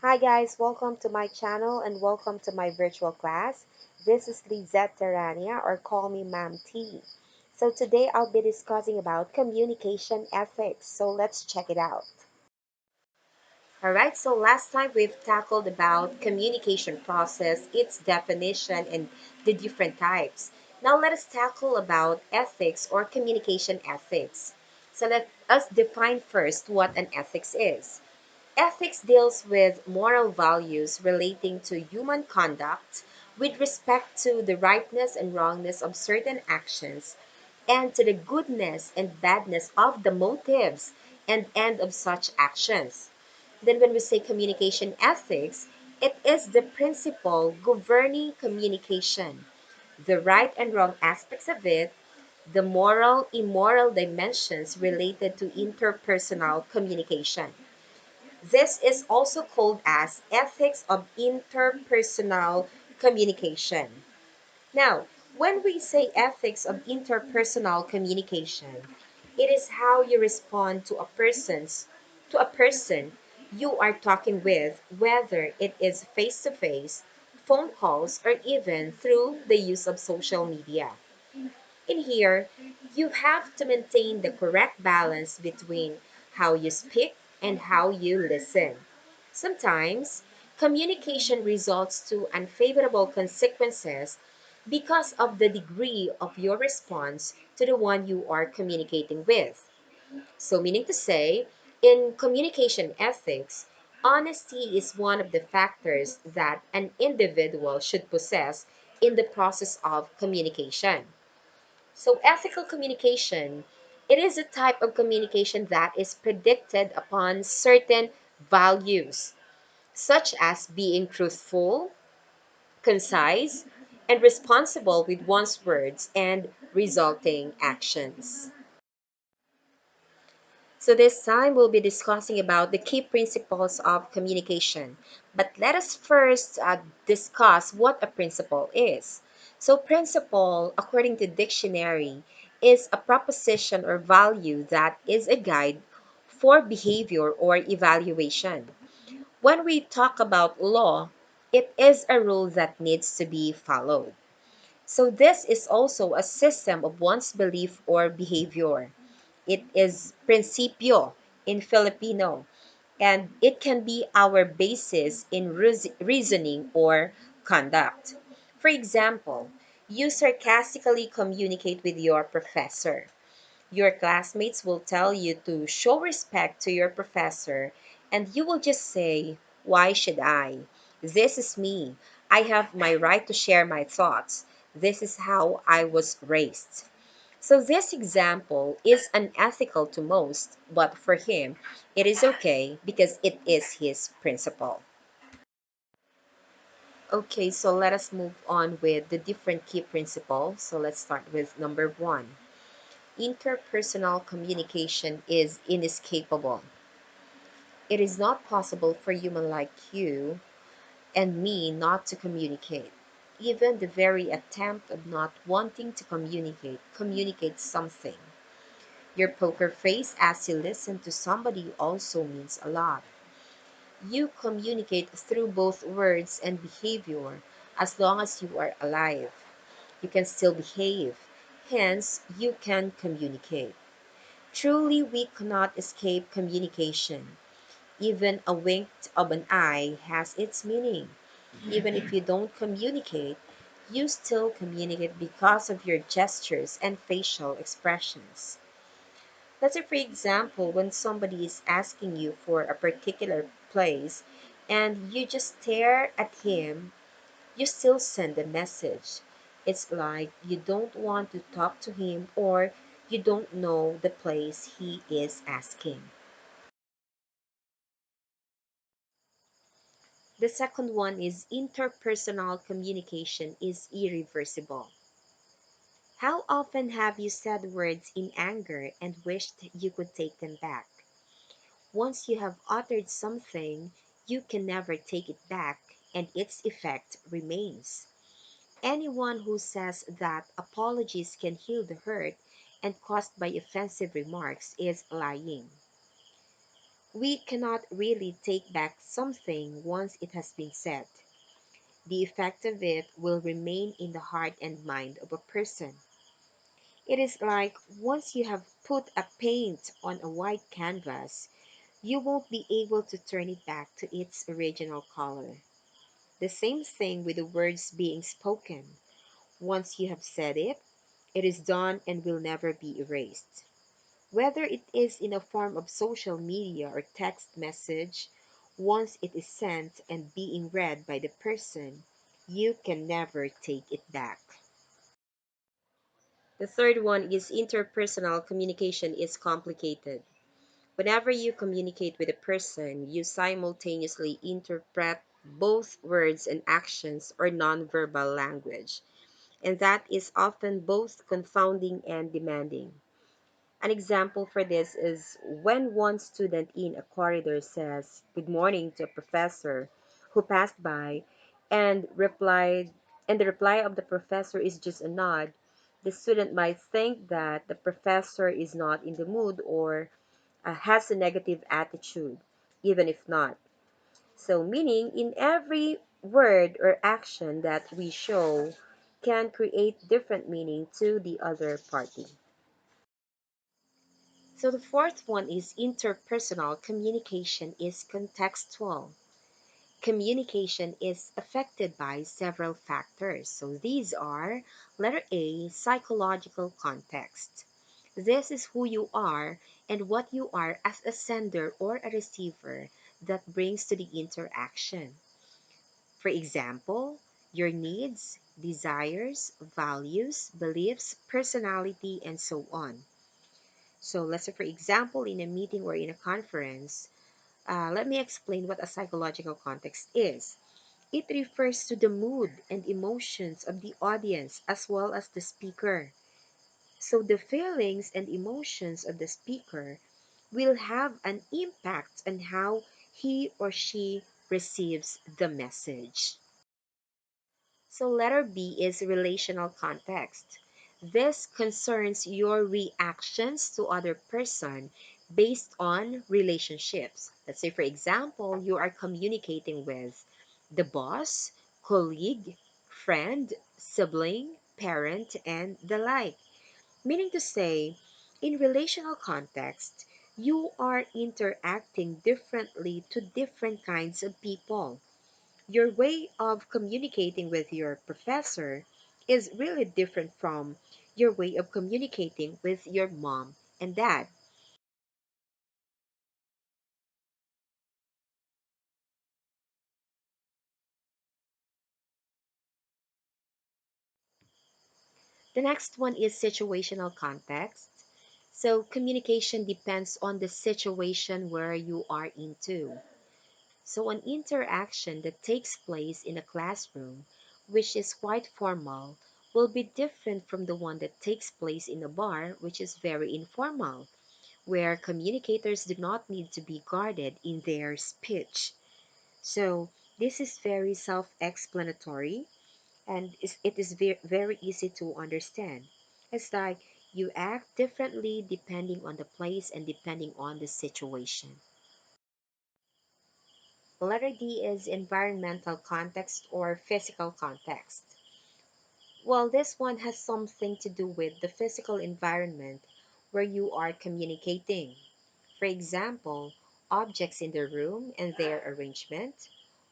Hi guys, welcome to my channel and welcome to my virtual class. This is Lizette Terania or call me Ma'am T. So today I'll be discussing about communication ethics. So let's check it out. Alright, so last time we've tackled about communication process, its definition and the different types. Now let us tackle about ethics or communication ethics. So let us define first what an ethics is. Ethics deals with moral values relating to human conduct with respect to the rightness and wrongness of certain actions and to the goodness and badness of the motives and end of such actions. Then, when we say communication ethics, it is the principle governing communication, the right and wrong aspects of it, the moral, immoral dimensions related to interpersonal communication. This is also called as ethics of interpersonal communication. Now, when we say ethics of interpersonal communication, it is how you respond to a person you are talking with, whether it is face to face, phone calls, or even through the use of social media. In here, you have to maintain the correct balance between how you speak and how you listen. Sometimes, communication results to unfavorable consequences because of the degree of your response to the one you are communicating with. So, meaning to say, in communication ethics, honesty is one of the factors that an individual should possess in the process of communication. So, ethical communication, it is a type of communication that is predicted upon certain values, such as being truthful, concise, and responsible with one's words and resulting actions. So this time we'll be discussing about the key principles of communication. But let us first discuss what a principle is. So principle, according to dictionary, is a proposition or value that is a guide for behavior or evaluation. When we talk about law, it is a rule that needs to be followed. So this is also a system of one's belief or behavior. It is principio in Filipino, and it can be our basis in reasoning or conduct. For example, you sarcastically communicate with your professor. Your classmates will tell you to show respect to your professor, and you will just say, "Why should I? This is me. I have my right to share my thoughts. This is how I was raised." So, this example is unethical to most, but for him, it is okay because it is his principle. Okay, so let us move on with the different key principles. So, let's start with number one. Interpersonal communication is inescapable. It is not possible for human like you and me not to communicate. Even the very attempt of not wanting to communicate communicates something. Your poker face as you listen to somebody also means a lot. You communicate through both words and behavior as long as you are alive. You can still behave, hence, you can communicate. Truly, we cannot escape communication. Even a wink of an eye has its meaning. Even if you don't communicate, you still communicate because of your gestures and facial expressions. Let's say, for example, when somebody is asking you for a particular place and you just stare at him, you still send a message. It's like you don't want to talk to him or you don't know the place he is asking. The second one is interpersonal communication is irreversible. How often have you said words in anger and wished you could take them back? Once you have uttered something, you can never take it back, and its effect remains. Anyone who says that apologies can heal the hurt and caused by offensive remarks is lying. We cannot really take back something once it has been said. The effect of it will remain in the heart and mind of a person. It is like once you have put a paint on a white canvas, you won't be able to turn it back to its original color. The same thing with the words being spoken. Once you have said it, it is done and will never be erased. Whether it is in a form of social media or text message, once it is sent and being read by the person, you can never take it back. The third one is interpersonal communication is complicated. Whenever you communicate with a person, you simultaneously interpret both words and actions or nonverbal language, and that is often both confounding and demanding. An example for this is when one student in a corridor says good morning to a professor who passed by and replied and the reply of the professor is just a nod, the student might think that the professor is not in the mood or has a negative attitude, even if not. So, meaning in every word or action that we show can create different meaning to the other party. So, the fourth one is interpersonal communication is contextual. Communication is affected by several factors. So, these are letter A, psychological context. This is who you are and what you are as a sender or a receiver that brings to the interaction. For example, your needs, desires, values, beliefs, personality, and so on. So, let's say, for example, in a meeting or in a conference, let me explain what a psychological context is. It refers to the mood and emotions of the audience as well as the speaker. So the feelings and emotions of the speaker will have an impact on how he or she receives the message. So letter B is relational context. This concerns your reactions to other person based on relationships. Let's say for example, you are communicating with the boss, colleague, friend, sibling, parent, and the like. Meaning to say, in relational context, you are interacting differently to different kinds of people. Your way of communicating with your professor is really different from your way of communicating with your mom and dad. The next one is situational context. So, communication depends on the situation where you are into. So, an interaction that takes place in a classroom, which is quite formal, will be different from the one that takes place in a bar, which is very informal, where communicators do not need to be guarded in their speech. So, this is very self explanatory and it is very easy to understand. It's like you act differently depending on the place and depending on the situation. Letter D is environmental context or physical context. Well, this one has something to do with the physical environment where you are communicating. For example, objects in the room and their arrangement,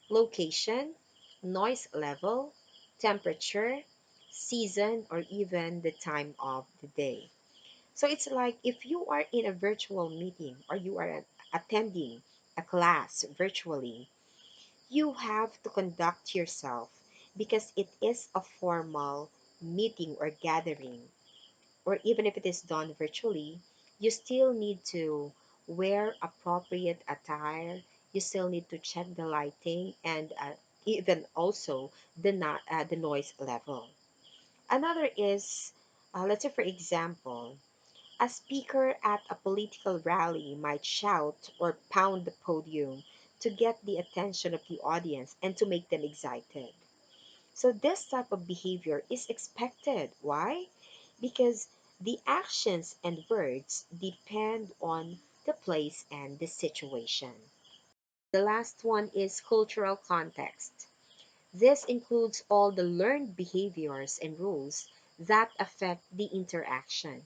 location, noise level, temperature, season, or even the time of the day. So it's like if you are in a virtual meeting or you are attending a class virtually, you have to conduct yourself because it is a formal meeting or gathering, or even if it is done virtually, you still need to wear appropriate attire. You still need to check the lighting and even also the noise level. Another is, let's say, for example, a speaker at a political rally might shout or pound the podium to get the attention of the audience and to make them excited. So, this type of behavior is expected. Why? Because the actions and words depend on the place and the situation. The last one is cultural context. This includes all the learned behaviors and rules that affect the interaction.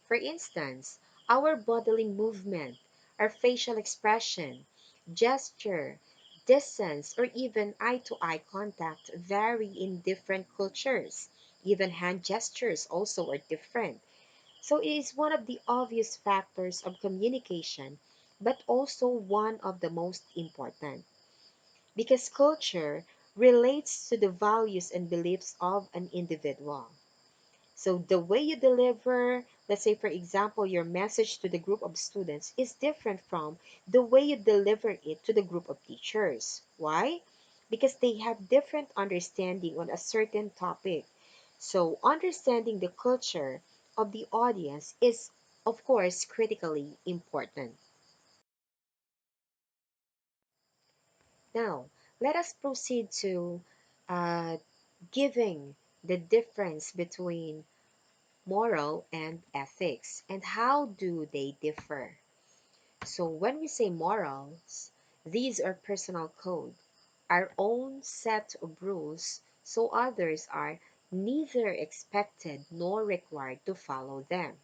For instance, our bodily movement, our facial expression, gesture, distance, or even eye to eye contact vary in different cultures. Even hand gestures also are different. So it is one of the obvious factors of communication, but also one of the most important because culture relates to the values and beliefs of an individual. So the way you deliver, let's say for example, your message to the group of students is different from the way you deliver it to the group of teachers. Why? Because they have different understanding on a certain topic. So understanding the culture of the audience is of course critically important. Now, let us proceed to uh, giving the difference between moral and ethics and how do they differ. So, when we say morals, these are personal code, our own set of rules, so others are neither expected nor required to follow them.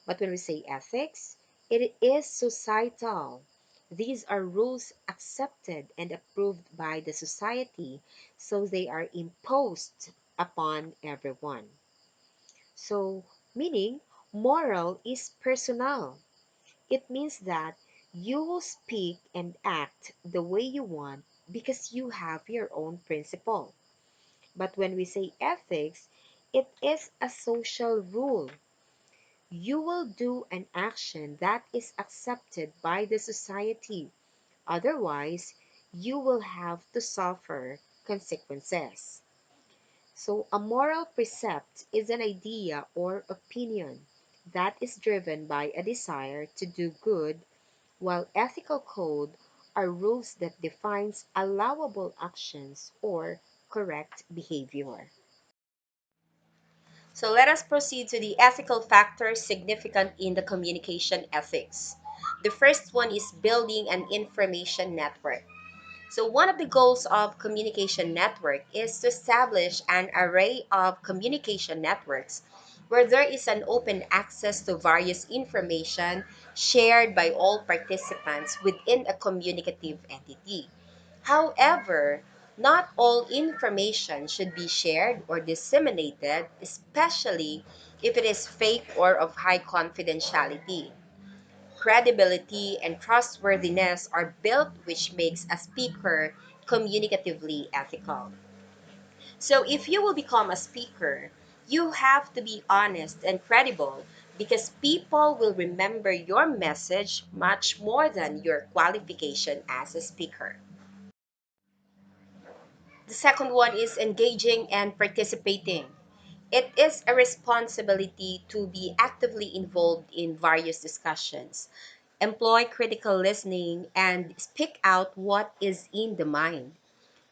But when we say ethics, it is societal. These are rules accepted and approved by the society, so they are imposed upon everyone. So, meaning moral is personal. It means that you will speak and act the way you want because you have your own principle. But when we say ethics, it is a social rule. You will do an action that is accepted by the society. Otherwise, you will have to suffer consequences. So, a moral precept is an idea or opinion that is driven by a desire to do good, while ethical code are rules that defines allowable actions or correct behavior. So let us proceed to the ethical factors significant in the communication ethics. The first one is building an information network. So one of the goals of communication network is to establish an array of communication networks where there is an open access to various information shared by all participants within a communicative entity. However, not all information should be shared or disseminated, especially if it is fake or of high confidentiality. Credibility and trustworthiness are built, which makes a speaker communicatively ethical. So, if you will become a speaker, you have to be honest and credible because people will remember your message much more than your qualification as a speaker. The second one is engaging and participating. It is a responsibility to be actively involved in various discussions, employ critical listening, and speak out what is in the mind.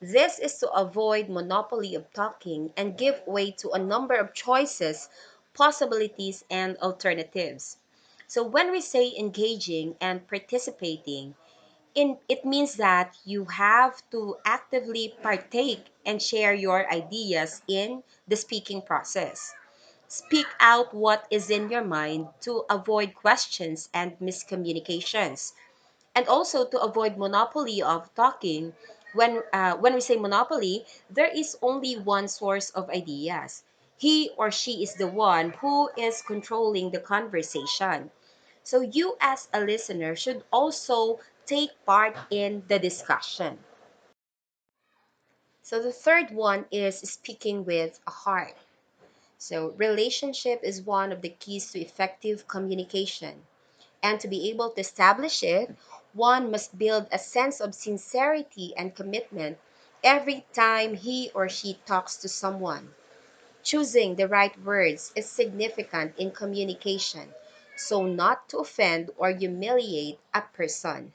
This is to avoid monopoly of talking and give way to a number of choices, possibilities, and alternatives. So when we say engaging and participating, it means that you have to actively partake and share your ideas in the speaking process. Speak out what is in your mind to avoid questions and miscommunications, and also to avoid monopoly of talking. When we say monopoly, there is only one source of ideas. He or she is the one who is controlling the conversation. So you as a listener should also take part in the discussion. So the third one is speaking with a heart. So relationship is one of the keys to effective communication. And to be able to establish it, one must build a sense of sincerity and commitment every time he or she talks to someone. Choosing the right words is significant in communication, so not to offend or humiliate a person.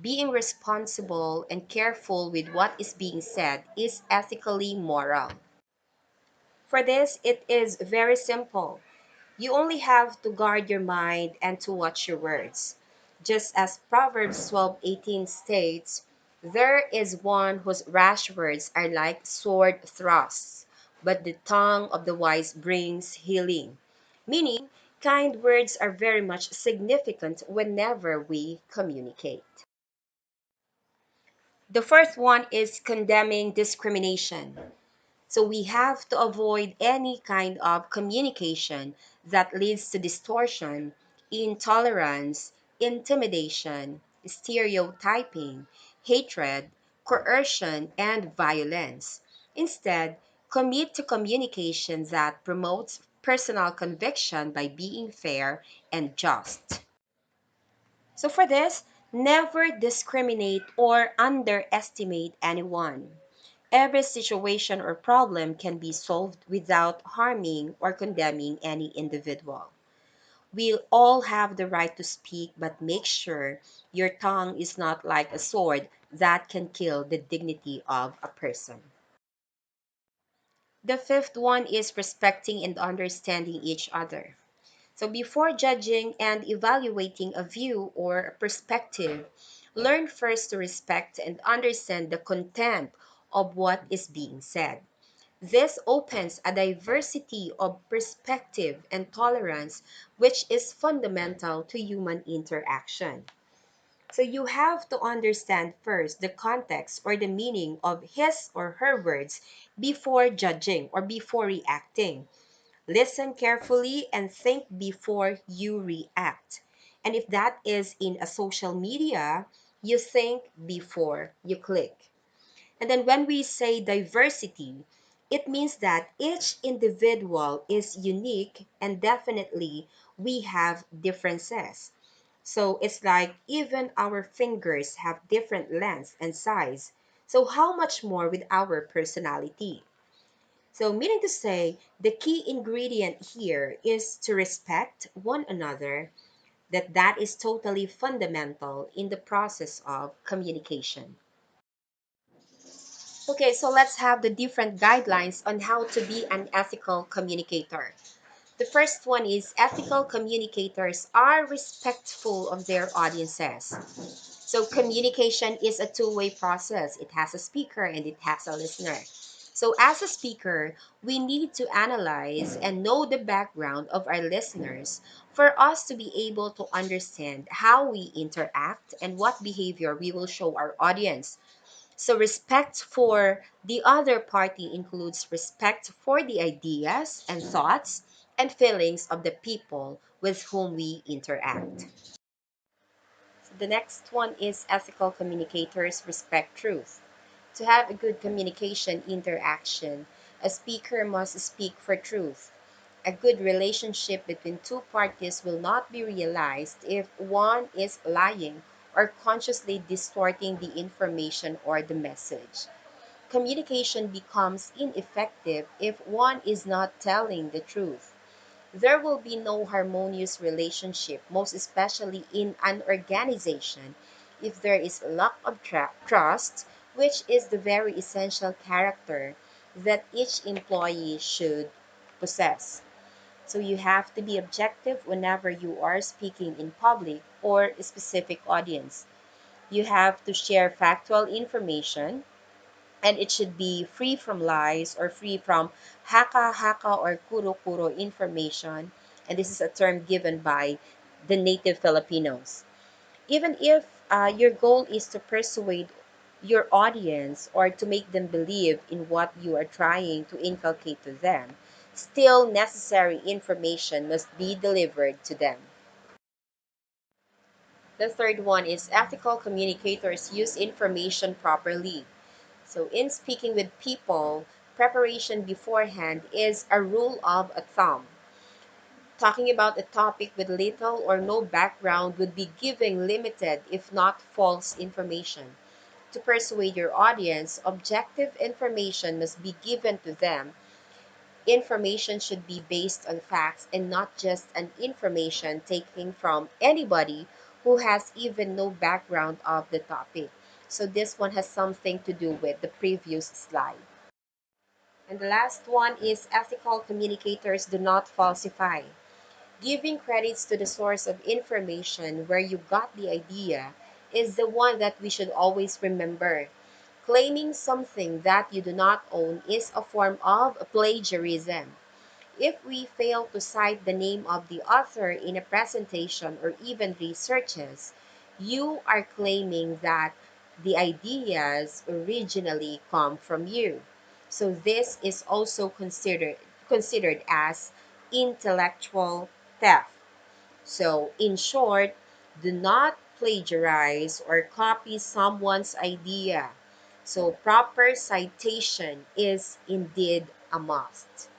Being responsible and careful with what is being said is ethically moral. For this, it is very simple. You only have to guard your mind and to watch your words. Just as Proverbs 12:18 states, there is one whose rash words are like sword thrusts, but the tongue of the wise brings healing. Meaning, kind words are very much significant whenever we communicate. The first one is condemning discrimination. So we have to avoid any kind of communication that leads to distortion, intolerance, intimidation, stereotyping, hatred, coercion, and violence. Instead, commit to communication that promotes personal conviction by being fair and just. So for this, never discriminate or underestimate anyone. Every situation or problem can be solved without harming or condemning any individual. We all have the right to speak, but make sure your tongue is not like a sword that can kill the dignity of a person. The fifth one is respecting and understanding each other. So before judging and evaluating a view or a perspective, learn first to respect and understand the content of what is being said. This opens a diversity of perspective and tolerance, which is fundamental to human interaction. So you have to understand first the context or the meaning of his or her words before judging or before reacting. Listen carefully and think before you react. And if that is in a social media, you think before you click. And then when we say diversity, it means that each individual is unique and definitely we have differences. So it's like even our fingers have different lengths and size. So how much more with our personality? So, meaning to say, the key ingredient here is to respect one another, that is totally fundamental in the process of communication. Okay, so let's have the different guidelines on how to be an ethical communicator. The first one is ethical communicators are respectful of their audiences. So communication is a two-way process. It has a speaker and it has a listener. So as a speaker, we need to analyze and know the background of our listeners for us to be able to understand how we interact and what behavior we will show our audience. So respect for the other party includes respect for the ideas and thoughts and feelings of the people with whom we interact. The next one is ethical communicators respect truth. To have a good communication interaction, a speaker must speak for truth. A good relationship between two parties will not be realized if one is lying or consciously distorting the information or the message. Communication becomes ineffective if one is not telling the truth. There will be no harmonious relationship, most especially in an organization, if there is lack of trust, which is the very essential character that each employee should possess. So you have to be objective whenever you are speaking in public or a specific audience. You have to share factual information, and it should be free from lies or free from haka haka or kuro kuro information. And this is a term given by the native Filipinos. Even if your goal is to persuade your audience or to make them believe in what you are trying to inculcate to them, still necessary information must be delivered to them. The third one is ethical communicators use information properly. So, in speaking with people, preparation beforehand is a rule of thumb. Talking about a topic with little or no background would be giving limited, if not false, information. To persuade your audience, objective information must be given to them. Information should be based on facts and not just an information taken from anybody who has even no background of the topic. So this one has something to do with the previous slide. And the last one is ethical communicators do not falsify. Giving credits to the source of information where you got the idea is the one that we should always remember. Claiming something that you do not own is a form of plagiarism. If we fail to cite the name of the author in a presentation or even researches, you are claiming that the ideas originally come from you. So this is also considered as intellectual theft. So in short, do not plagiarize or copy someone's idea. So proper citation is indeed a must.